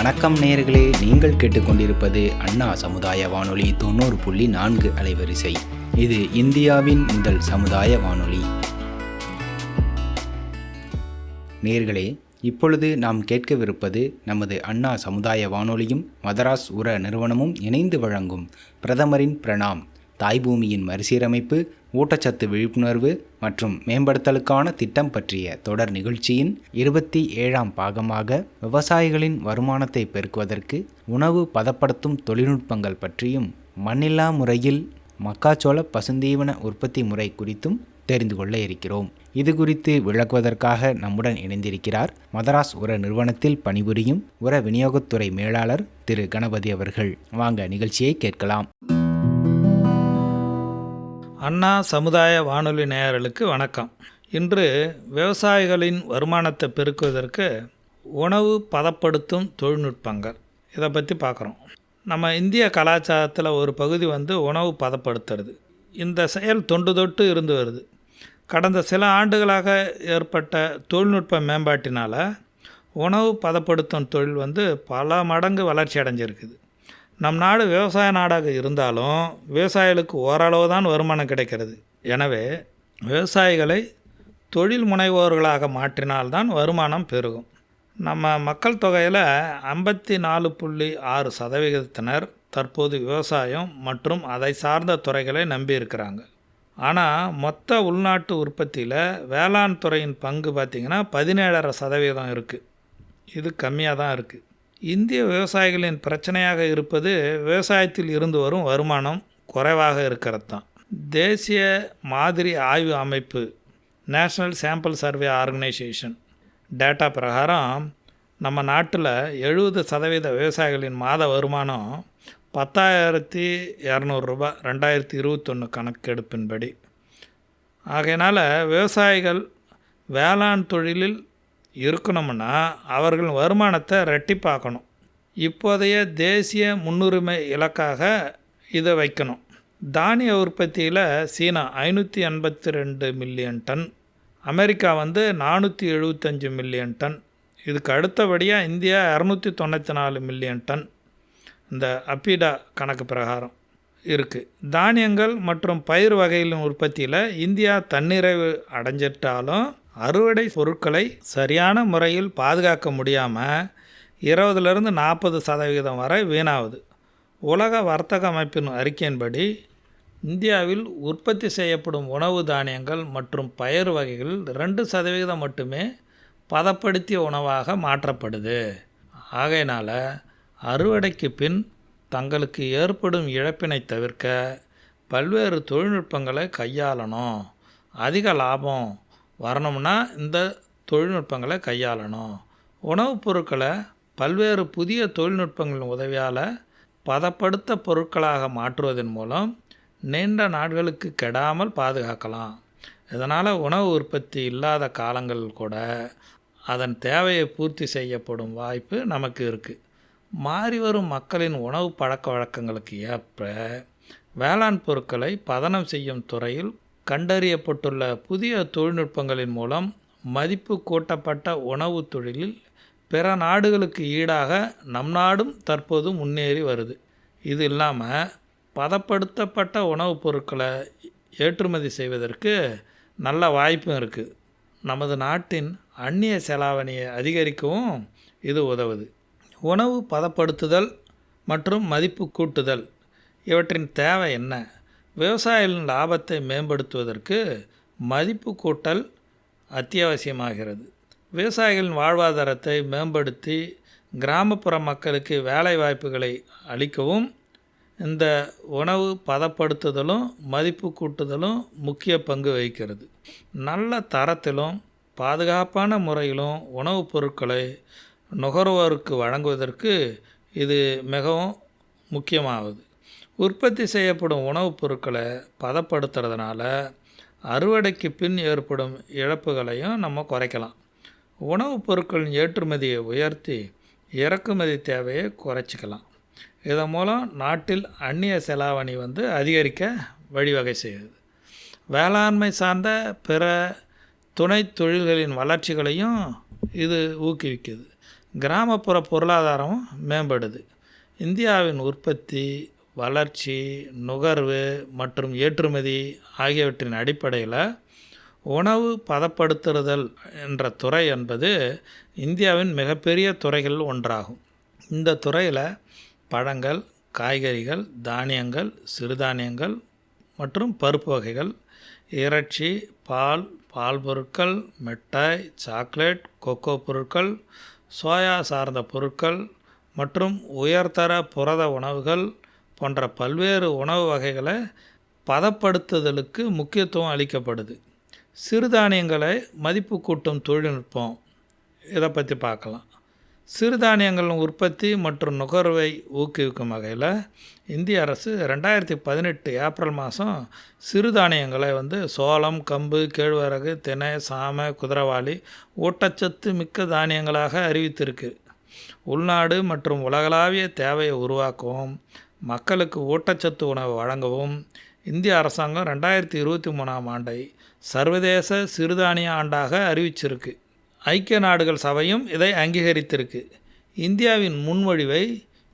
வணக்கம் நேயர்களே, நீங்கள் கேட்டுக்கொண்டிருப்பது அண்ணா சமுதாய வானொலி 90.4 அலைவரிசை. இது இந்தியாவின் முதல் சமுதாய வானொலி. நேயர்களே, இப்பொழுது நாம் கேட்கவிருப்பது நமது அண்ணா சமுதாய வானொலியும் மதராஸ் உர நிறுவனமும் இணைந்து வழங்கும் பிரதமரின் பிரணாம், தாய்பூமியின் மறுசீரமைப்பு, ஊட்டச்சத்து விழிப்புணர்வு மற்றும் மேம்படுத்தலுக்கான திட்டம் பற்றிய தொடர் நிகழ்ச்சியின் 27ஆம் பாகமாக விவசாயிகளின் வருமானத்தை பெருக்குவதற்கு உணவு பதப்படுத்தும் தொழில்நுட்பங்கள் பற்றியும் மண்ணில்லா முறையில் மக்காச்சோள பசுந்தீவன உற்பத்தி முறை குறித்தும் தெரிந்து கொள்ள இருக்கிறோம். இது குறித்து விளக்குவதற்காக நம்முடன் இணைந்திருக்கிறார் மதராஸ் உர நிறுவனத்தில் பணிபுரியும் உர விநியோகத்துறை மேலாளர் திரு கணபதி அவர்கள். வாங்க நிகழ்ச்சியை கேட்கலாம். அண்ணா சமுதாய வானொலி நேயர்களுக்கு வணக்கம். இன்று விவசாயிகளின் வருமானத்தை பெருக்குவதற்கு உணவு பதப்படுத்தும் தொழில்நுட்பங்கள் இதை பற்றி பார்க்குறோம். நம்ம இந்திய கலாச்சாரத்தில் ஒரு பகுதி உணவு பதப்படுத்துறது. இந்த செயல் தொன்று தொட்டு இருந்து வருது. கடந்த சில ஆண்டுகளாக ஏற்பட்ட தொழில்நுட்ப மேம்பாட்டினால் உணவு பதப்படுத்தும் தொழில் பல மடங்கு வளர்ச்சி அடைஞ்சிருக்குது. நம் நாடு விவசாய நாடாக இருந்தாலும் விவசாயிகளுக்கு ஓரளவு தான் வருமானம் கிடைக்கிறது. எனவே விவசாயிகளை தொழில் முனைவோர்களாக மாற்றினால்தான் வருமானம் பெருகும். நம்ம மக்கள் தொகையில் 54.6% தற்போது விவசாயம் மற்றும் அதை சார்ந்த துறைகளை நம்பி இருக்கிறாங்க. ஆனால் மொத்த உள்நாட்டு உற்பத்தியில் வேளாண் துறையின் பங்கு பார்த்திங்கன்னா 17.5% இருக்குது. இது கம்மியாக தான் இருக்குது. இந்திய விவசாயிகளின் பிரச்சனையாக இருப்பது விவசாயத்தில் இருந்து வரும் வருமானம் குறைவாக இருக்கிறது தான். தேசிய மாதிரி ஆய்வு அமைப்பு national sample survey organisation data பிரகாரம் நம்ம நாட்டில் 70% விவசாயிகளின் மாத வருமானம் 10,200 ரூபாய் 2021 கணக்கெடுப்பின்படி. ஆகையினால் விவசாயிகள் வேளாண் தொழிலில் இருக்கணும்னா அவர்கள் வருமானத்தை ரெட்டிப்பாக்கணும். இப்போதைய தேசிய முன்னுரிமை இலக்காக இதை வைக்கணும். தானிய உற்பத்தியில் சீனா 582 million ton, America 475 million ton, இதுக்கு அடுத்தபடியாக இந்தியா 294 மில்லியன் டன் இந்த அப்பிடா கணக்கு பிரகாரம் இருக்குது. தானியங்கள் மற்றும் பயிர் வகைகளின் உற்பத்தியில் இந்தியா தன்னிறைவு அடைஞ்சிட்டாலும் அறுவடை பொருட்களை சரியான முறையில் பாதுகாக்க முடியாமல் 20-40% வரை வீணாகுது. உலக வர்த்தக அமைப்பின் அறிக்கையின்படி இந்தியாவில் உற்பத்தி செய்யப்படும் உணவு தானியங்கள் மற்றும் பயிர் வகைகள் 2% மட்டுமே பதப்படுத்திய உணவாக மாற்றப்படுது. ஆகையினால் அறுவடைக்கு பின் தங்களுக்கு ஏற்படும் இழப்பினை தவிர்க்க பல்வேறு தொழில்நுட்பங்களை கையாளணும். அதிக லாபம் வரணும்னா இந்த தொழில்நுட்பங்களை கையாளணும். உணவுப் பொருட்களை பல்வேறு புதிய தொழில்நுட்பங்களின் உதவியால் பதப்படுத்த பொருட்களாக மாற்றுவதன் மூலம் நீண்ட நாட்களுக்கு கெடாமல் பாதுகாக்கலாம். இதனால் உணவு உற்பத்தி இல்லாத காலங்களில் கூட அதன் தேவையை பூர்த்தி செய்யப்படும் வாய்ப்பு நமக்கு இருக்குது. மாறி வரும் மக்களின் உணவு பழக்க வழக்கங்களுக்கு ஏற்ப வேளாண் பொருட்களை பதனம் செய்யும் துறையில் கண்டறியப்பட்டுள்ள புதிய தொழில்நுட்பங்களின் மூலம் மதிப்பு கூட்டப்பட்ட உணவு தொழிலில் பிற நாடுகளுக்கு ஈடாக நம் நாடும் தற்போது முன்னேறி வருது. இது இல்லாமல் பதப்படுத்தப்பட்ட உணவுப் பொருட்களை ஏற்றுமதி செய்வதற்கு நல்ல வாய்ப்பும் இருக்குது. நமது நாட்டின் அந்நிய செலாவணியை அதிகரிக்கவும் இது உதவுது. உணவு பதப்படுத்துதல் மற்றும் மதிப்பு கூட்டுதல் இவற்றின் தேவை என்ன? விவசாயிகளின் லாபத்தை மேம்படுத்துவதற்கு மதிப்பு கூட்டல் அத்தியாவசியமாகிறது. விவசாயிகளின் வாழ்வாதாரத்தை மேம்படுத்தி கிராமப்புற மக்களுக்கு வேலை வாய்ப்புகளை அளிக்கவும் இந்த உணவு பதப்படுத்துதலும் மதிப்பு கூட்டுதலும் முக்கிய பங்கு வகிக்கிறது. நல்ல தரத்திலும் பாதுகாப்பான முறையிலும் உணவுப் பொருட்களை நுகர்வோருக்கு வழங்குவதற்கு இது மிகவும் முக்கியமாகுது. உற்பத்தி செய்யப்படும் உணவுப் பொருட்களை பதப்படுத்துறதுனால அறுவடைக்கு பின் ஏற்படும் இழப்புகளையும் நம்ம குறைக்கலாம். உணவுப் பொருட்களின் ஏற்றுமதியை உயர்த்தி இறக்குமதி தேவையை குறைச்சிக்கலாம். இதன் மூலம் நாட்டில் அந்நிய செலாவணி அதிகரிக்க வழிவகை செய்யுது. வேளாண்மை சார்ந்த பிற துணை தொழில்களின் வளர்ச்சிகளையும் இது ஊக்குவிக்குது. கிராமப்புற பொருளாதாரமும் மேம்படுது. இந்தியாவின் உற்பத்தி, வளர்ச்சி, நுகர்வு மற்றும் ஏற்றுமதி ஆகியவற்றின் அடிப்படையில் உணவு பதப்படுத்துதல் என்ற துறை என்பது இந்தியாவின் மிகப்பெரிய துறைகள் ஒன்றாகும். இந்த துறையில் பழங்கள், காய்கறிகள், தானியங்கள், சிறுதானியங்கள் மற்றும் பருப்பு வகைகள், இறைச்சி, பால், பால் பொருட்கள், மிட்டாய், சாக்லேட், கொக்கோ பொருட்கள், சோயா சார்ந்த பொருட்கள் மற்றும் உயர்தர புரத உணவுகள் போன்ற பல்வேறு உணவு வகைகளை பதப்படுத்துதலுக்கு முக்கியத்துவம் அளிக்கப்படுது. சிறுதானியங்களை மதிப்பு கூட்டும் தொழில்நுட்பம், இதை பற்றி பார்க்கலாம். சிறுதானியங்களின் உற்பத்தி மற்றும் நுகர்வை ஊக்குவிக்கும் வகையில் இந்திய அரசு 2018 ஏப்ரல் மாதம் சிறுதானியங்களை சோளம், கம்பு, கேழ்வரகு, தினை, சாமை, குதிரைவாலி ஊட்டச்சத்து மிக்க தானியங்களாக அறிவித்திருக்கு. உள்நாடு மற்றும் உலகளாவிய தேவையை உருவாக்கவும் மக்களுக்கு ஊட்டச்சத்து உணவு வழங்கவும் இந்திய அரசாங்கம் 2023ஆம் ஆண்டை சர்வதேச சிறுதானிய ஆண்டாக அறிவிச்சிருக்கு. ஐக்கிய நாடுகள் சபையும் இதை அங்கீகரித்திருக்கு. இந்தியாவின் முன்மொழிவை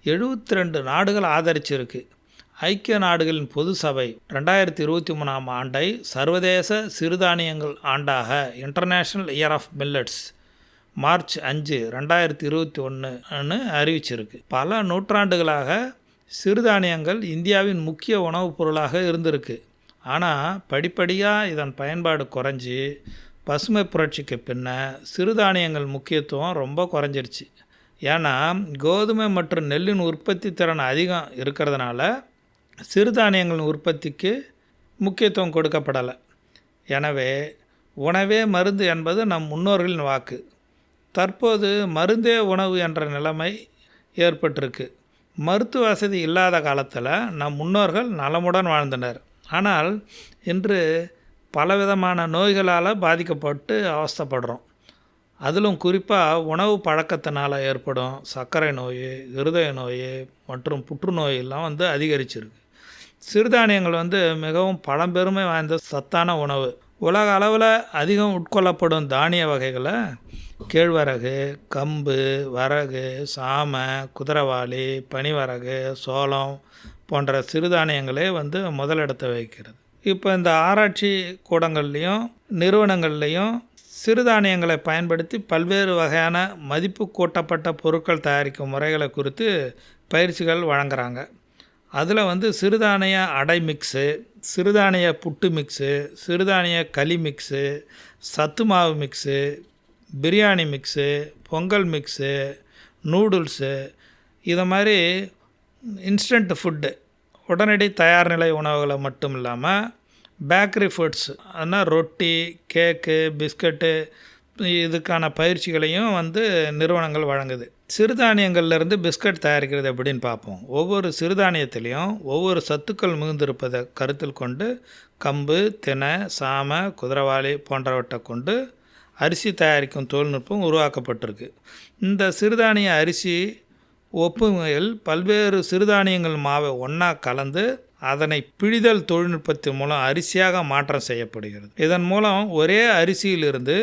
72 நாடுகள் ஆதரிச்சிருக்கு. ஐக்கிய நாடுகளின் பொது சபை 2023ஆம் ஆண்டை சர்வதேச சிறுதானியங்கள் ஆண்டாக international year of millets March 5, 2021 அறிவிச்சிருக்கு. பல நூற்றாண்டுகளாக சிறுதானியங்கள் இந்தியாவின் முக்கிய உணவுப் பொருளாக இருந்திருக்கு. ஆனால் படிப்படியாக இதன் பயன்பாடு குறைஞ்சி பசுமை புரட்சிக்கு பின்ன சிறுதானியங்கள் முக்கியத்துவம் ரொம்ப குறைஞ்சிருச்சு. ஏன்னா கோதுமை மற்றும் நெல்லின் உற்பத்தி திறன் அதிகம் இருக்கிறதுனால சிறுதானியங்களின் உற்பத்திக்கு முக்கியத்துவம் கொடுக்கப்படலை. எனவே உணவே மருந்து என்பது நம் முன்னோர்களின் வாக்கு. தற்போது மருந்தே உணவு என்ற நிலைமை ஏற்பட்டிருக்கு. மருத்துவ வசதி இல்லாத காலத்தில் நம் முன்னோர்கள் நலமுடன் வாழ்ந்தனர். ஆனால் இன்று பலவிதமான நோய்களால் பாதிக்கப்பட்டு அவஸ்தைப்படுறோம். அதிலும் குறிப்பாக உணவு பழக்கத்தினால் ஏற்படும் சர்க்கரை நோய், இருதய நோய் மற்றும் புற்றுநோயெல்லாம் அதிகரிச்சிருக்கு. சிறுதானியங்கள் மிகவும் பழம்பெருமை வாய்ந்த சத்தான உணவு. உலக அளவில் அதிகம் உட்கொள்ளப்படும் தானிய வகைகளை கேழ்வரகு, கம்பு, வரகு, சாமை, குதிரைவாலி, பனிவரகு, சோளம் போன்ற சிறுதானியங்களே முதலிடத்தை வகிக்கிறது. இப்போ இந்த ஆராய்ச்சி கூடங்கள்லேயும் நிறுவனங்கள்லேயும் சிறுதானியங்களை பயன்படுத்தி பல்வேறு வகையான மதிப்பு கூட்டப்பட்ட பொருட்கள் தயாரிக்கும் முறைகளை குறித்து பயிற்சிகள் வழங்குகிறாங்க. அதில் சிறுதானிய அடை மிக்ஸு, சிறுதானிய புட்டு மிக்ஸு, சிறுதானிய களி மிக்ஸு, சத்து மாவு mix, biryani mix, Pongal mix, noodles, இதை மாதிரி இன்ஸ்டன்ட் ஃபுட்டு உடனடி தயார் நிலை உணவுகளை மட்டும் இல்லாமல் பேக்கரி ஃபுட்ஸ், அதனால் ரொட்டி, கேக்கு, பிஸ்கட்டு இதுக்கான பயிற்சிகளையும் நிறுவனங்கள் வழங்குது. சிறுதானியங்கள்லேருந்து பிஸ்கட் தயாரிக்கிறது எப்படின்னு பார்ப்போம். ஒவ்வொரு சிறுதானியத்திலையும் ஒவ்வொரு சத்துக்கள் மிகுந்திருப்பதை கருத்தில் கொண்டு கம்பு, தினை, சாமை, குதிரைவாலி போன்றவற்றை கொண்டு அரிசி தயாரிக்கும் தொழில்நுட்பம் உருவாக்கப்பட்டிருக்கு. இந்த சிறுதானிய அரிசி ஒப்புமையில் பல்வேறு சிறுதானியங்கள் மாவை ஒன்றா கலந்து அதனை பிழிதல் தொழில்நுட்பத்தின் மூலம் அரிசியாக மாற்றம் செய்யப்படுகிறது. இதன் மூலம் ஒரே அரிசியிலிருந்து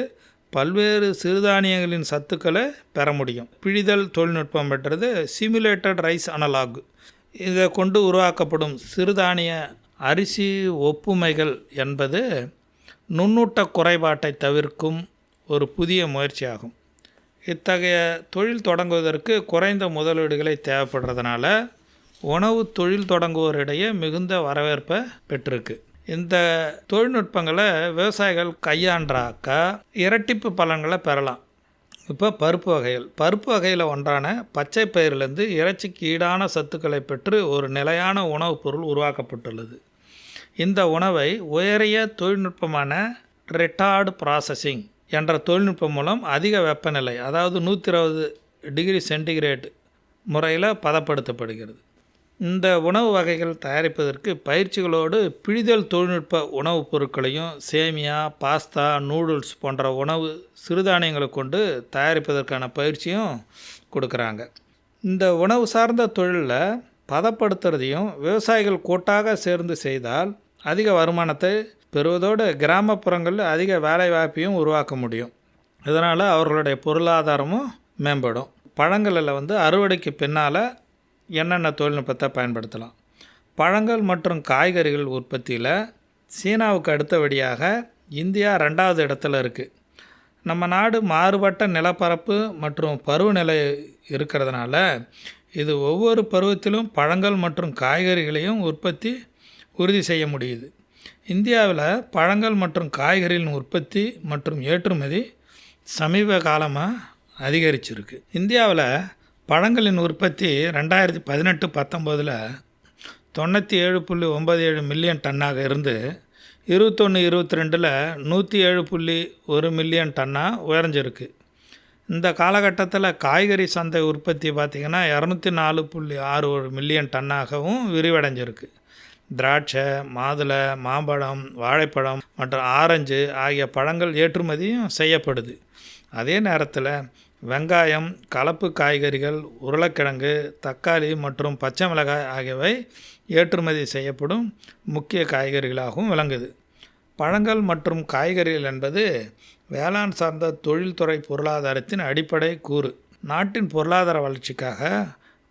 பல்வேறு சிறுதானியங்களின் சத்துக்களை பெற முடியும். பிழிதல் தொழில்நுட்பம் பெற்றது சிமுலேட்டட் ரைஸ் அனலாக். இதை கொண்டு உருவாக்கப்படும் சிறுதானிய அரிசி ஒப்புமைகள் என்பது நுண்ணூட்ட குறைபாட்டை தவிர்க்கும் ஒரு புதிய முயற்சியாகும். இத்தகைய தொழில் தொடங்குவதற்கு குறைந்த முதலீடுகளை தேவைப்படுறதுனால உணவு தொழில் தொடங்குவோரிடையே மிகுந்த வரவேற்பை பெற்றிருக்கு. இந்த தொழில்நுட்பங்களை விவசாயிகள் கையாண்டாக்கா இரட்டிப்பு பலன்களை பெறலாம். இப்போ பருப்பு வகையில் ஒன்றான பச்சை பயிரிலிருந்து இறைச்சிக்கு ஈடான சத்துக்களை பெற்று ஒரு நிலையான உணவுப் பொருள் உருவாக்கப்பட்டுள்ளது. இந்த உணவை உயரிய தொழில்நுட்பமான ரிட்டார்டு ப்ராசஸிங் என்ற தொழில்நுட்பம் மூலம் அதிக வெப்பநிலை, அதாவது 120 டிகிரி சென்டிகிரேட் முறையில் பதப்படுத்தப்படுகிறது. இந்த உணவு வகைகள் தயாரிப்பதற்கு பயிற்சிகளோடு பிழிதல் தொழில்நுட்ப உணவுப் பொருட்களையும் சேமியா, பாஸ்தா, நூடுல்ஸ் போன்ற உணவு சிறுதானியங்களை கொண்டு தயாரிப்பதற்கான பயிற்சியும் கொடுக்குறாங்க. இந்த உணவு சார்ந்த தொழிலில் பதப்படுத்துறதையும் விவசாயிகள் கூட்டாக சேர்ந்து செய்தால் அதிக வருமானத்தை பெறுவதோடு கிராமப்புறங்களில் அதிக வேலை வாய்ப்பையும் உருவாக்க முடியும். இதனால் அவர்களுடைய பொருளாதாரமும் மேம்படும். பழங்களில் வந்து அறுவடைக்கு பின்னால் என்னென்ன தொழில்நுட்பத்தை பயன்படுத்தலாம். பழங்கள் மற்றும் காய்கறிகள் உற்பத்தியில் சீனாவுக்கு அடுத்தபடியாக இந்தியா 2வது இடத்துல இருக்குது. நம்ம நாடு மாறுபட்ட நிலப்பரப்பு மற்றும் பருவநிலை இருக்கிறதுனால இது ஒவ்வொரு பருவத்திலும் பழங்கள் மற்றும் காய்கறிகளையும் உற்பத்தி உறுதி செய்ய முடியுது. இந்தியாவில் பழங்கள் மற்றும் காய்கறிகளின் உற்பத்தி மற்றும் ஏற்றுமதி சமீப காலமாக அதிகரிச்சிருக்கு. இந்தியாவில் பழங்களின் உற்பத்தி 2018-19 97.97 மில்லியன் டன்னாக இருந்து 21-22 107.1 மில்லியன் டன்னாக உயர்ந்திருக்கு. இந்த காலகட்டத்தில் காய்கறி சந்தை உற்பத்தி பார்த்திங்கன்னா 204.61 மில்லியன் டன்னாகவும் விரிவடைஞ்சிருக்கு. திராட்சை, மாதுளை, மாம்பழம், வாழைப்பழம் மற்றும் ஆரஞ்சு ஆகிய பழங்கள் ஏற்றுமதியும் செய்யப்படுது. அதே நேரத்தில் வெங்காயம், கலப்பு காய்கறிகள், உருளைக்கிழங்கு, தக்காளி மற்றும் பச்சை மிளகாய் ஆகியவை ஏற்றுமதி செய்யப்படும் முக்கிய காய்கறிகளாகவும் விளங்குது. பழங்கள் மற்றும் காய்கறிகள் என்பது வேளாண் சார்ந்த தொழில்துறை பொருளாதாரத்தின் அடிப்படை கூறு. நாட்டின் பொருளாதார வளர்ச்சிக்காக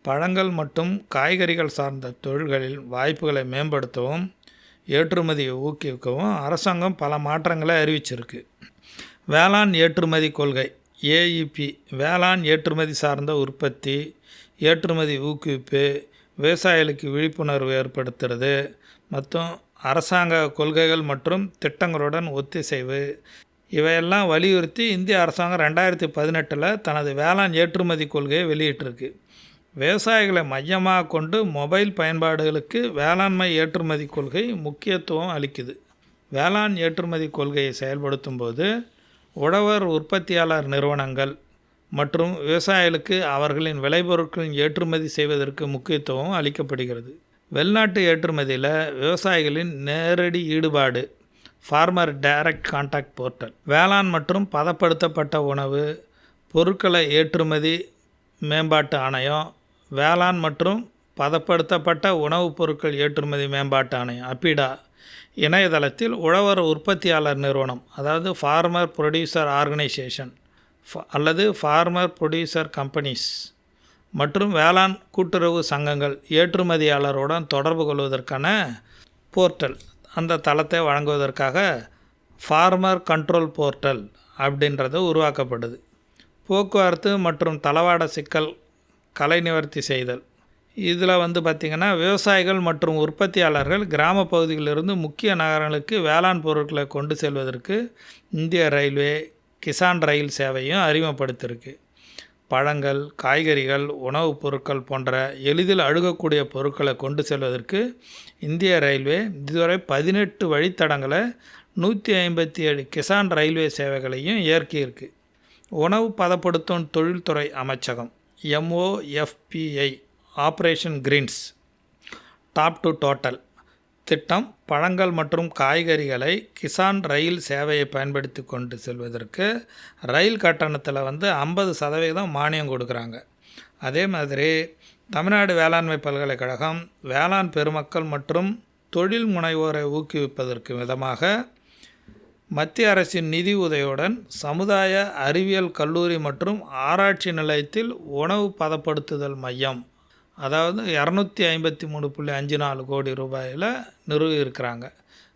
பழங்கள் மற்றும் காய்கறிகள் சார்ந்த தொழில்களில் வாய்ப்புகளை மேம்படுத்தவும் ஏற்றுமதியை ஊக்குவிக்கவும் அரசாங்கம் பல மாற்றங்களை அறிவிச்சிருக்கு. வேளாண் ஏற்றுமதி கொள்கை ஏஇபி வேளாண் ஏற்றுமதி சார்ந்த உற்பத்தி, ஏற்றுமதி ஊக்குவிப்பு, விவசாயிகளுக்கு விழிப்புணர்வு ஏற்படுத்துறது மற்றும் அரசாங்க கொள்கைகள் மற்றும் திட்டங்களுடன் ஒத்திசைவு இவையெல்லாம் வலியுறுத்தி இந்திய அரசாங்கம் 2018 தனது வேளாண் ஏற்றுமதி கொள்கையை வெளியிட்டிருக்கு. விவசாயிகளை மையமாக கொண்டு மொபைல் பயன்பாடுகளுக்கு வேளாண்மை ஏற்றுமதி கொள்கை முக்கியத்துவம் அளிக்குது. வேளாண் ஏற்றுமதி கொள்கையை செயல்படுத்தும் போது உழவர் உற்பத்தியாளர் நிறுவனங்கள் மற்றும் விவசாயிகளுக்கு அவர்களின் விளைபொருட்களின் ஏற்றுமதி செய்வதற்கு முக்கியத்துவம் அளிக்கப்படுகிறது. வெளிநாட்டு ஏற்றுமதியில் விவசாயிகளின் நேரடி ஈடுபாடு ஃபார்மர் டைரக்ட் கான்டாக்ட் போர்ட்டல், வேளாண் மற்றும் பதப்படுத்தப்பட்ட உணவு பொருட்களை ஏற்றுமதி மேம்பாட்டு ஆணையம், வேளாண் மற்றும் பதப்படுத்தப்பட்ட உணவுப் பொருட்கள் ஏற்றுமதி மேம்பாட்டு ஆணையம் அப்பிடா இணையதளத்தில் உழவர் உற்பத்தியாளர் நிறுவனம், அதாவது ஃபார்மர் ப்ரொடியூசர் ஆர்கனைசேஷன் அல்லது ஃபார்மர் ப்ரொடியூசர் கம்பெனிஸ் மற்றும் வேளாண் கூட்டுறவு சங்கங்கள் ஏற்றுமதியாளருடன் தொடர்பு கொள்வதற்கான போர்ட்டல், அந்த தளத்தை வழங்குவதற்காக ஃபார்மர் கண்ட்ரோல் போர்ட்டல் அப்படின்றது உருவாக்கப்படுது. போக்குவரத்து மற்றும் தளவாட சிக்கல் கலை நிவர்த்தி செய்தல், இதில் வந்து பார்த்திங்கன்னா விவசாயிகள் மற்றும் உற்பத்தியாளர்கள் கிராம பகுதிகளிலிருந்து முக்கிய நகரங்களுக்கு வேளாண் பொருட்களை கொண்டு செல்வதற்கு இந்திய ரயில்வே கிசான் ரயில் சேவையும் அறிமுகப்படுத்தியிருக்கு. பழங்கள், காய்கறிகள், உணவுப் பொருட்கள் போன்ற எளிதில் அணுகக்கூடிய பொருட்களை கொண்டு செல்வதற்கு இந்திய ரயில்வே இதுவரை 18 வழித்தடங்களை 157 கிசான் ரயில்வே சேவைகளையும் இயக்கியிருக்கு. உணவு பதப்படுத்தும் தொழில்துறை அமைச்சகம் MOFPI operation greens top to total திட்டம் பழங்கள் மற்றும் காய்கறிகளை கிசான் ரயில் சேவையை பயன்படுத்தி கொண்டு செல்வதற்கு ரயில் கட்டணத்தில் வந்து 50% மானியம் கொடுக்குறாங்க. அதே மாதிரி தமிழ்நாடு வேளாண்மை பல்கலைக்கழகம் வேளாண் பெருமக்கள் மற்றும் தொழில் முனைவோரை ஊக்குவிப்பதற்கு விதமாக மத்திய அரசின் நிதி உதவியுடன் சமுதாய அறிவியல் கல்லூரி மற்றும் ஆராய்ச்சி நிலையத்தில் உணவு பதப்படுத்துதல் மையம், அதாவது 253.54 கோடி ரூபாயில் நிறுவியிருக்கிறாங்க.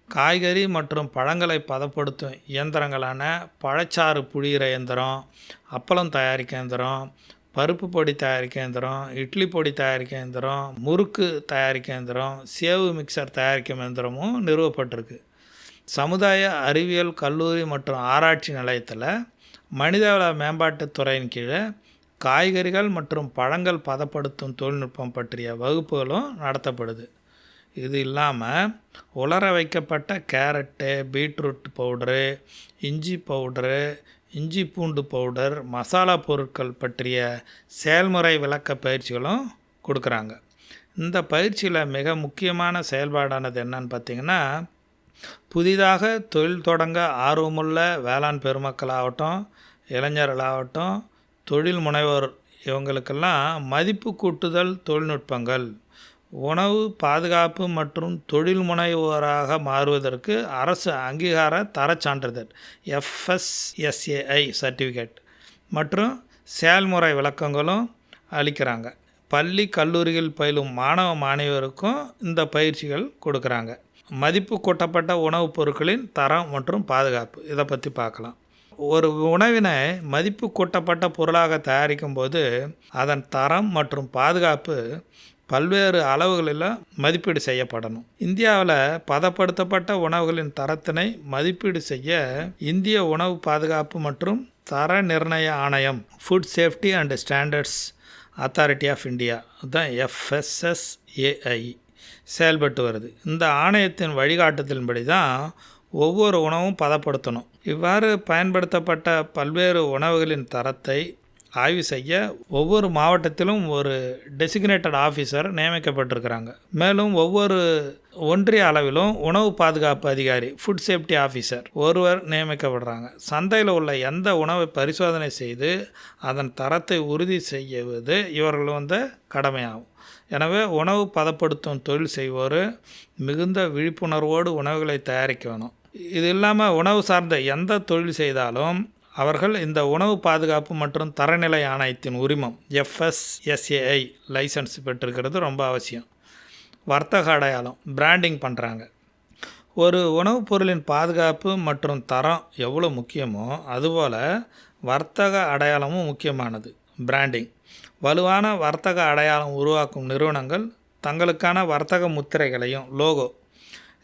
காய்கறி மற்றும் பழங்களை பதப்படுத்தும் இயந்திரங்களான பழச்சாறு புழியிற இயந்திரம், அப்பளம் தயாரிக்க இயந்திரம், பருப்பு பொடி தயாரிக்க இயந்திரம், இட்லி பொடி தயாரிக்க இயந்திரம், முறுக்கு தயாரிக்க இயந்திரம், சேவு மிக்சர் தயாரிக்கும் இயந்திரமும் நிறுவப்பட்டிருக்கு. சமுதாய அறிவியல் கல்லூரி மற்றும் ஆராய்ச்சி நிலையத்தில் மனிதவள மேம்பாட்டுத் துறையின் கீழே காய்கறிகள் மற்றும் பழங்கள் பதப்படுத்தும் தொழில்நுட்பம் பற்றிய வகுப்புகளும் நடத்தப்படுது. இது இல்லாமல் உலர வைக்கப்பட்ட கேரட்டு, பீட்ரூட் பவுடரு, இஞ்சி பவுடரு, இஞ்சி பூண்டு பவுடர், மசாலா பொருட்கள் பற்றிய செயல்முறை விளக்க பயிற்சிகளும் கொடுக்குறாங்க. இந்த பயிற்சியில் மிக முக்கியமான செயல்பாடானது என்னன்னு பார்த்திங்கன்னா, புதிதாக தொழில் தொடங்க ஆர்வமுள்ள வேளாண் பெருமக்களாகட்டும், இளைஞர்களாகட்டும், தொழில் முனைவோர் இவங்களுக்கெல்லாம் மதிப்பு கூட்டுதல் தொழில்நுட்பங்கள், உணவு பாதுகாப்பு மற்றும் தொழில் முனைவோராக மாறுவதற்கு அரசு அங்கீகார தரச் சான்றிதழ் FSSAI சர்டிஃபிகேட் மற்றும் செயல்முறை விளக்கங்களும் அளிக்கிறாங்க. பள்ளி கல்லூரிகள் பயிலும் மாணவ மாணவியருக்கும் இந்த பயிற்சிகள் கொடுக்குறாங்க. மதிப்பு கூட்டப்பட்ட உணவுப் பொருட்களின் தரம் மற்றும் பாதுகாப்பு, இதை பற்றி பார்க்கலாம். ஒரு உணவினை மதிப்பு கூட்டப்பட்ட பொருளாக தயாரிக்கும் போது அதன் தரம் மற்றும் பாதுகாப்பு பல்வேறு அளவுகளில் மதிப்பீடு செய்யப்படணும். இந்தியாவில் பதப்படுத்தப்பட்ட உணவுகளின் தரத்தினை மதிப்பீடு செய்ய இந்திய உணவு பாதுகாப்பு மற்றும் தர நிர்ணய ஆணையம், food safety and standards authority of India, அதுதான் FSSAI செயல்பட்டு வருது. இந்த ஆணையத்தின் வழிகாட்டுதலின்படி தான் ஒவ்வொரு உணவும் பதப்படுத்தணும். இவ்வாறு பயன்படுத்தப்பட்ட பல்வேறு உணவுகளின் தரத்தை ஆய்வு செய்ய ஒவ்வொரு மாவட்டத்திலும் ஒரு டெசிக்னேட்டட் ஆஃபீஸர் நியமிக்கப்பட்டிருக்கிறாங்க. மேலும் ஒவ்வொரு ஒன்றிய அளவிலும் உணவு பாதுகாப்பு அதிகாரி, ஃபுட் சேஃப்டி ஆஃபீஸர் ஒருவர் நியமிக்கப்படுறாங்க. சந்தையில் உள்ள எந்த உணவை பரிசோதனை செய்து அதன் தரத்தை உறுதி செய்வது இவர்கள் கடமையாகும். எனவே உணவு பதப்படுத்தும் தொழில் செய்வோர் மிகுந்த விழிப்புணர்வோடு உணவுகளை தயாரிக்க வேணும். இது இல்லாமல் உணவு சார்ந்த எந்த தொழில் செய்தாலும் அவர்கள் இந்த உணவு பாதுகாப்பு மற்றும் தரநிலை ஆணையத்தின் உரிமம் FSSAI லைசன்ஸ் பெற்றிருக்கிறது ரொம்ப அவசியம். வர்த்தக அடையாளம், பிராண்டிங் பண்ணுறாங்க. ஒரு உணவுப் பொருளின் பாதுகாப்பு மற்றும் தரம் எவ்வளோ முக்கியமோ அதுபோல் வர்த்தக அடையாளமும் முக்கியமானது. பிராண்டிங், வலுவான வர்த்தக அடையாளம் உருவாக்கும் நிறுவனங்கள் தங்களுக்கான வர்த்தக முத்திரைகளையும் லோகோ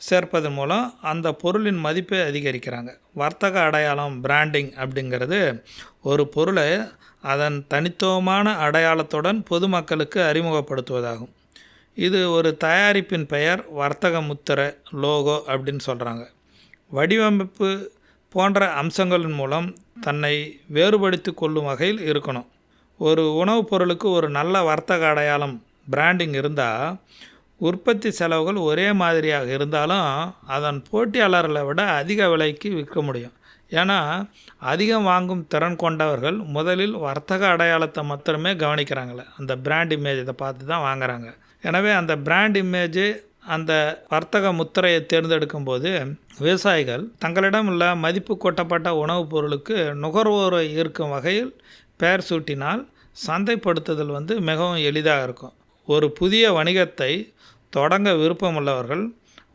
சேர்ப்பதன் மூலம் அந்த பொருளின் மதிப்பை அதிகரிக்கிறாங்க. வர்த்தக அடையாளம், பிராண்டிங் அப்படிங்கிறது ஒரு பொருளை அதன் தனித்துவமான அடையாளத்துடன் பொதுமக்களுக்கு அறிமுகப்படுத்துவதாகும். இது ஒரு தயாரிப்பின் பெயர், வர்த்தக முத்திரை, லோகோ அப்படின்னு சொல்கிறாங்க. வடிவமைப்பு போன்ற அம்சங்களின் மூலம் தன்னை வேறுபடுத்தி கொள்ளும் வகையில் இருக்கணும். ஒரு உணவுப் பொருளுக்கு ஒரு நல்ல வர்த்தக அடையாளம், பிராண்டிங் இருந்தால் உற்பத்தி செலவுகள் ஒரே மாதிரியாக இருந்தாலும் அதன் போட்டியாளர்களை விட அதிக விலைக்கு விற்க முடியும். ஏன்னா அதிகம் வாங்கும் திறன் கொண்டவர்கள் முதலில் வர்த்தக அடையாளத்தை மாத்திரமே கவனிக்கிறாங்களே, அந்த பிராண்ட் இமேஜ் இதை பார்த்து தான் வாங்குகிறாங்க. எனவே அந்த பிராண்ட் இமேஜ், அந்த வர்த்தக முத்திரையை தேர்ந்தெடுக்கும் போது விவசாயிகள் தங்களிடம் உள்ள மதிப்பு கூட்டப்பட்ட உணவுப் பொருளுக்கு நுகர்வோரை ஈர்க்கும் வகையில் பெயர் சூட்டினால் சந்தைப்படுத்துதல் மிகவும் எளிதாக இருக்கும். ஒரு புதிய வணிகத்தை தொடங்க விருப்பமுள்ளவர்கள்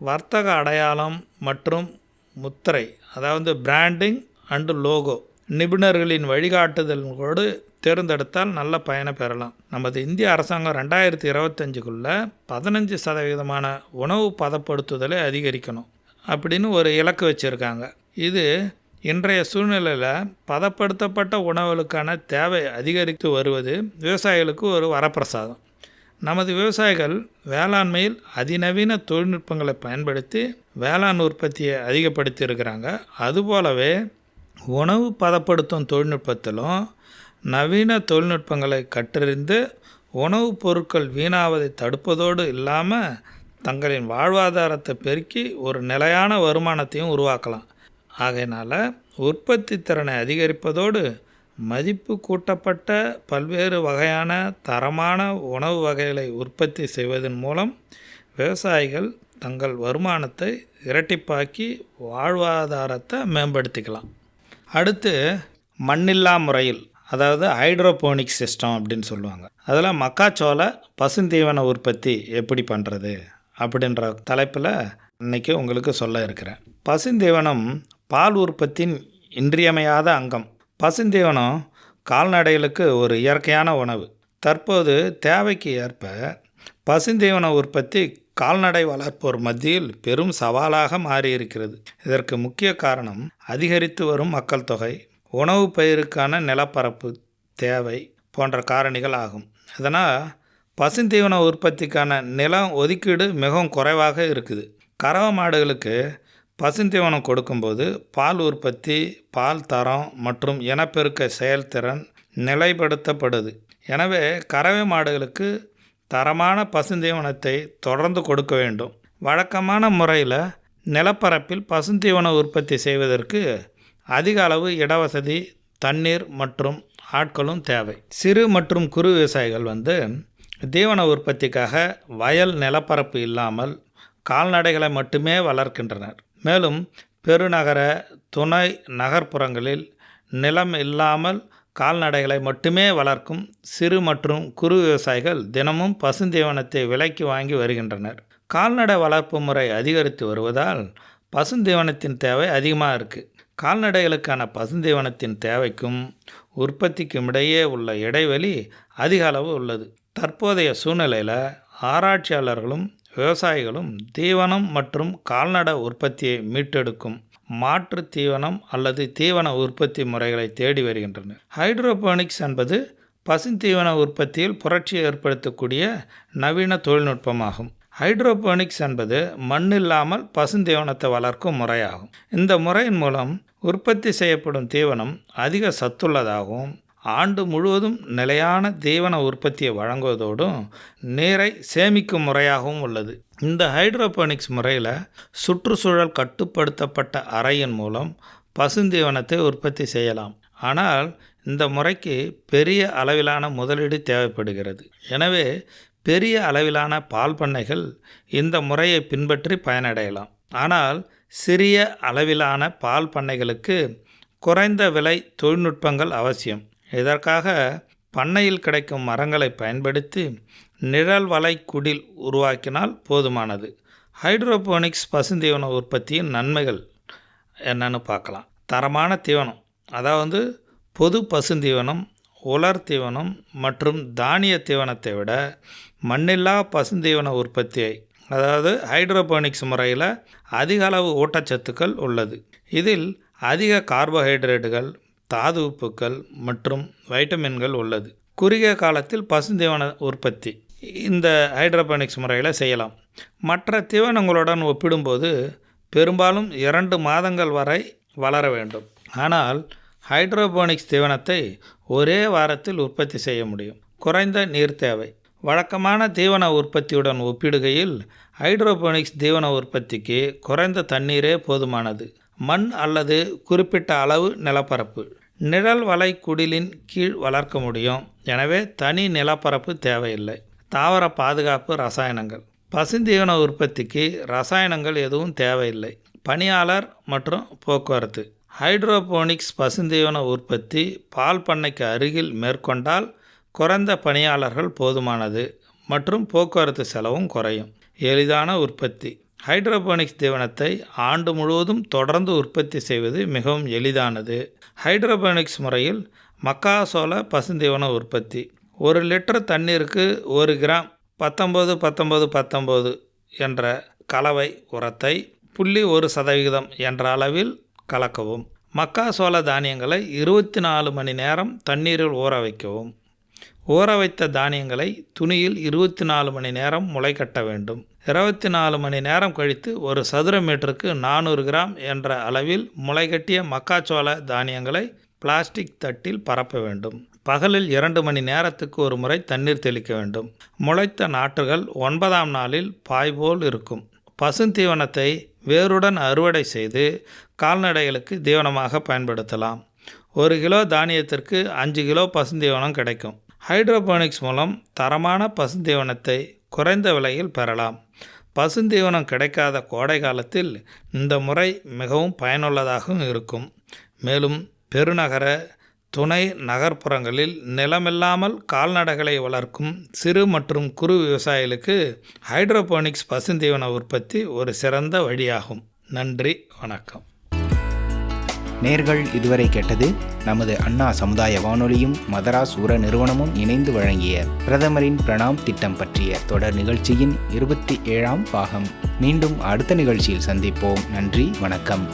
வர்த்தக அடையாளம் மற்றும் முத்திரை, அதாவது பிராண்டிங் அண்டு லோகோ நிபுணர்களின் வழிகாட்டுதலோடு தேர்ந்தெடுத்தால் நல்ல பயனை பெறலாம். நமது இந்திய அரசாங்கம் 2025க்குள்ளே 15% உணவு பதப்படுத்துதலை அதிகரிக்கணும் அப்படின்னு ஒரு இலக்கு வச்சுருக்காங்க. இது இன்றைய சூழ்நிலையில் பதப்படுத்தப்பட்ட உணவுகளுக்கான தேவை அதிகரித்து வருவது விவசாயிகளுக்கு ஒரு வரப்பிரசாதம். நமது விவசாயிகள் வேளாண்மையில் அதிநவீன தொழில்நுட்பங்களை பயன்படுத்தி வேளாண் உற்பத்தியை அதிகப்படுத்தி இருக்கிறாங்க. அதுபோலவே உணவு பதப்படுத்தும் தொழில்நுட்பத்திலும் நவீன தொழில்நுட்பங்களை கற்றறிந்து உணவுப் பொருட்கள் வீணாவதை தடுப்பதோடு இல்லாமல் தங்களின் வாழ்வாதாரத்தை பெருக்கி ஒரு நிலையான வருமானத்தையும் உருவாக்கலாம். ஆகையினால் உற்பத்தி திறனை அதிகரிப்பதோடு மதிப்பு கூட்டப்பட்ட பல்வேறு வகையான தரமான உணவு வகைகளை உற்பத்தி செய்வதன் மூலம் விவசாயிகள் தங்கள் வருமானத்தை இரட்டிப்பாக்கி வாழ்வாதாரத்தை மேம்படுத்திக்கலாம். அடுத்து மண்ணில்லா முறையில், அதாவது ஹைட்ரோபோனிக் சிஸ்டம் அப்படின்னு சொல்லுவாங்க. அதில் மக்காச்சோள பசுந்தீவன உற்பத்தி எப்படி பண்ணுறது அப்படின்ற தலைப்பில் இன்றைக்கி உங்களுக்கு சொல்ல இருக்கிறேன். பசுந்தீவனம் பால் உற்பத்தியின் இன்றியமையாத அங்கம். பசுந்தீவனம் கால்நடைகளுக்கு ஒரு இயற்கையான உணவு. தற்போது தேவைக்கு ஏற்ப பசுந்தீவன உற்பத்தி கால்நடை வளர்ப்போர் மத்தியில் பெரும் சவாலாக மாறியிருக்கிறது. இதற்கு முக்கிய காரணம் அதிகரித்து வரும் மக்கள் தொகை, உணவு பயிருக்கான நிலப்பரப்பு தேவை போன்ற காரணிகள் ஆகும். இதனால் பசுந்தீவன உற்பத்திக்கான நிலம் ஒதுக்கீடு மிகவும் குறைவாக இருக்குது. கறவை மாடுகளுக்கு பசுந்தீவனம் கொடுக்கும்போது பால் உற்பத்தி, பால் தரம் மற்றும் இனப்பெருக்க செயல்திறன் நிலைப்படுத்தப்படுது. எனவே கறவை மாடுகளுக்கு தரமான பசுந்தீவனத்தை தொடர்ந்து கொடுக்க வேண்டும். வழக்கமான முறையில் நிலப்பரப்பில் பசுந்தீவன உற்பத்தி செய்வதற்கு அதிக அளவு இடவசதி, தண்ணீர் மற்றும் ஆட்களும் தேவை. சிறு மற்றும் குறு விவசாயிகள் தீவன உற்பத்திக்காக வயல் நிலப்பரப்பு இல்லாமல் கால்நடைகளை மட்டுமே வளர்க்கின்றனர். மேலும் பெருநகர, துணை நகர்ப்புறங்களில் நிலம் இல்லாமல் கால்நடைகளை மட்டுமே வளர்க்கும் சிறு மற்றும் குறு விவசாயிகள் தினமும் பசுந்தீவனத்தை விலைக்கு வாங்கி வருகின்றனர். கால்நடை வளர்ப்பு முறை அதிகரித்து வருவதால் பசுந்தீவனத்தின் தேவை அதிகமாக இருக்குது. கால்நடைகளுக்கான பசுந்தீவனத்தின் தேவைக்கும் உற்பத்திக்கும் இடையே உள்ள இடைவெளி அதிக அளவு உள்ளது. தற்போதைய சூழ்நிலையில் ஆராய்ச்சியாளர்களும் விவசாயிகளும் தீவனம் மற்றும் கால்நடை உற்பத்தியை மீட்டெடுக்கும் மாற்று தீவனம் அல்லது தீவன உற்பத்தி முறைகளை தேடி வருகின்றனர். ஹைட்ரோபோனிக்ஸ் என்பது பசுந்தீவன உற்பத்தியில் புரட்சி ஏற்படுத்தக்கூடிய நவீன தொழில்நுட்பமாகும். ஹைட்ரோபோனிக்ஸ் என்பது மண்ணில்லாமல் பசுந்தீவனத்தை வளர்க்கும் முறையாகும். இந்த முறையின் மூலம் உற்பத்தி செய்யப்படும் தீவனம் அதிக சத்துள்ளதாகவும் ஆண்டு முழுவதும் நிலையான தீவன உற்பத்தியை வழங்குவதோடும் நீரை சேமிக்கும் முறையாகவும் உள்ளது. இந்த ஹைட்ரோபோனிக்ஸ் முறையில் சுற்றுச்சூழல் கட்டுப்படுத்தப்பட்ட அறையின் மூலம் பசுந்தீவனத்தை உற்பத்தி செய்யலாம். ஆனால் இந்த முறைக்கு பெரிய அளவிலான முதலீடு தேவைப்படுகிறது. எனவே பெரிய அளவிலான பால் பண்ணைகள் இந்த முறையை பின்பற்றி பயனடையலாம். ஆனால் சிறிய அளவிலான பால் பண்ணைகளுக்கு குறைந்த விலை தொழில்நுட்பங்கள் அவசியம். இதற்காக பண்ணையில் கிடைக்கும் மரங்களை பயன்படுத்தி நிழல் வலை குடில் உருவாக்கினால் போதுமானது. ஹைட்ரோபோனிக்ஸ் பசுந்தீவன உற்பத்தியின் நன்மைகள் என்னன்னு பார்க்கலாம். தரமான தீவனம், அதாவது பொது பசுந்தீவனம், உலர் தீவனம் மற்றும் தானிய தீவனத்தை விட மண்ணில்லா பசுந்தீவன உற்பத்தியை, அதாவது ஹைட்ரோபோனிக்ஸ் முறையில் அதிக அளவு ஊட்டச்சத்துக்கள் உள்ளது. இதில் அதிக கார்போஹைட்ரேட்டுகள், தாது உப்புக்கள் மற்றும் வைட்டமின்கள் உள்ளது. குறுகிய காலத்தில் பசுந்தீவன உற்பத்தி இந்த ஹைட்ரோபோனிக்ஸ் முறையில் செய்யலாம். மற்ற தீவனங்களுடன் ஒப்பிடும்போது பெரும்பாலும் 2 மாதங்கள் வரை வளர வேண்டும். ஆனால் ஹைட்ரோபோனிக்ஸ் தீவனத்தை ஒரே வாரத்தில் உற்பத்தி செய்ய முடியும். குறைந்த நீர் தேவை. வழக்கமான தீவன உற்பத்தியுடன் ஒப்பிடுகையில் ஹைட்ரோபோனிக்ஸ் தீவன உற்பத்திக்கு குறைந்த தண்ணீரே போதுமானது. மண் அல்லது குறிப்பிட்ட அளவு நிலப்பரப்பு நிழல் வலை குடிலின் கீழ் வளர்க்க முடியும். எனவே தனி நிலப்பரப்பு தேவையில்லை. தாவர பாதுகாப்பு ரசாயனங்கள். பசுந்தீவன உற்பத்திக்கு ரசாயனங்கள் எதுவும் தேவையில்லை. பணியாளர் மற்றும் போக்குவரத்து. ஹைட்ரோபோனிக்ஸ் பசுந்தீவன உற்பத்தி பால் பண்ணைக்கு அருகில் மேற்கொண்டால் குறைந்த பணியாளர்கள் போதுமானது மற்றும் போக்குவரத்து செலவும் குறையும். எளிதான உற்பத்தி. ஹைட்ரோபோனிக்ஸ் தீவனத்தை ஆண்டு முழுவதும் தொடர்ந்து உற்பத்தி செய்வது மிகவும் எளிதானது. ஹைட்ரோபோனிக்ஸ் முறையில் மக்காசோள பசுந்தீவன உற்பத்தி. 1 லிட்டர் தண்ணீருக்கு 1 கிராம் 19-19-19 என்ற கலவை உரத்தை 0.1% என்ற அளவில் கலக்கவும். மக்காசோள தானியங்களை 24 மணி நேரம் தண்ணீரில் ஊற வைக்கவும். ஊற வைத்த தானியங்களை துணியில் 24 மணி நேரம் முளை கட்ட வேண்டும். 24 மணி நேரம் கழித்து 1 சதுர மீட்டருக்கு 400 கிராம் என்ற அளவில் முளைகட்டிய மக்காச்சோள தானியங்களை பிளாஸ்டிக் தட்டில் பரப்ப வேண்டும். பகலில் 2 மணி நேரத்துக்கு ஒரு முறை தண்ணீர் தெளிக்க வேண்டும். முளைத்த நாற்றுகள் 9ஆம் நாளில் பாய் போல் இருக்கும். பசுந்தீவனத்தை வேருடன் அறுவடை செய்து கால்நடைகளுக்கு தீவனமாக பயன்படுத்தலாம். 1 கிலோ தானியத்திற்கு 5 கிலோ பசுந்தீவனம் கிடைக்கும். ஹைட்ரோபோனிக்ஸ் மூலம் தரமான பசுந்தீவனத்தை குறைந்த விலையில் பெறலாம். பசுந்தீவனம் கிடைக்காத கோடை காலத்தில் இந்த முறை மிகவும் பயனுள்ளதாகவும் இருக்கும். மேலும் பெருநகர துணை நகர்ப்புறங்களில் நிலமில்லாமல் கால்நடைகளை வளர்க்கும் சிறு மற்றும் குறு விவசாயிகளுக்கு ஹைட்ரோபோனிக்ஸ் பசுந்தீவன உற்பத்தி ஒரு சிறந்த வழியாகும். நன்றி, வணக்கம். நேர்கள் இதுவரை கேட்டது நமது அண்ணா சமுதாய வானொலியும் மதராஸ் உர நிறுவனமும் இணைந்து வழங்கிய பிரதமரின் பிரணாம் திட்டம் பற்றிய தொடர் நிகழ்ச்சியின் 27ஆம் பாகம். மீண்டும் அடுத்த நிகழ்ச்சியில் சந்திப்போம். நன்றி, வணக்கம்.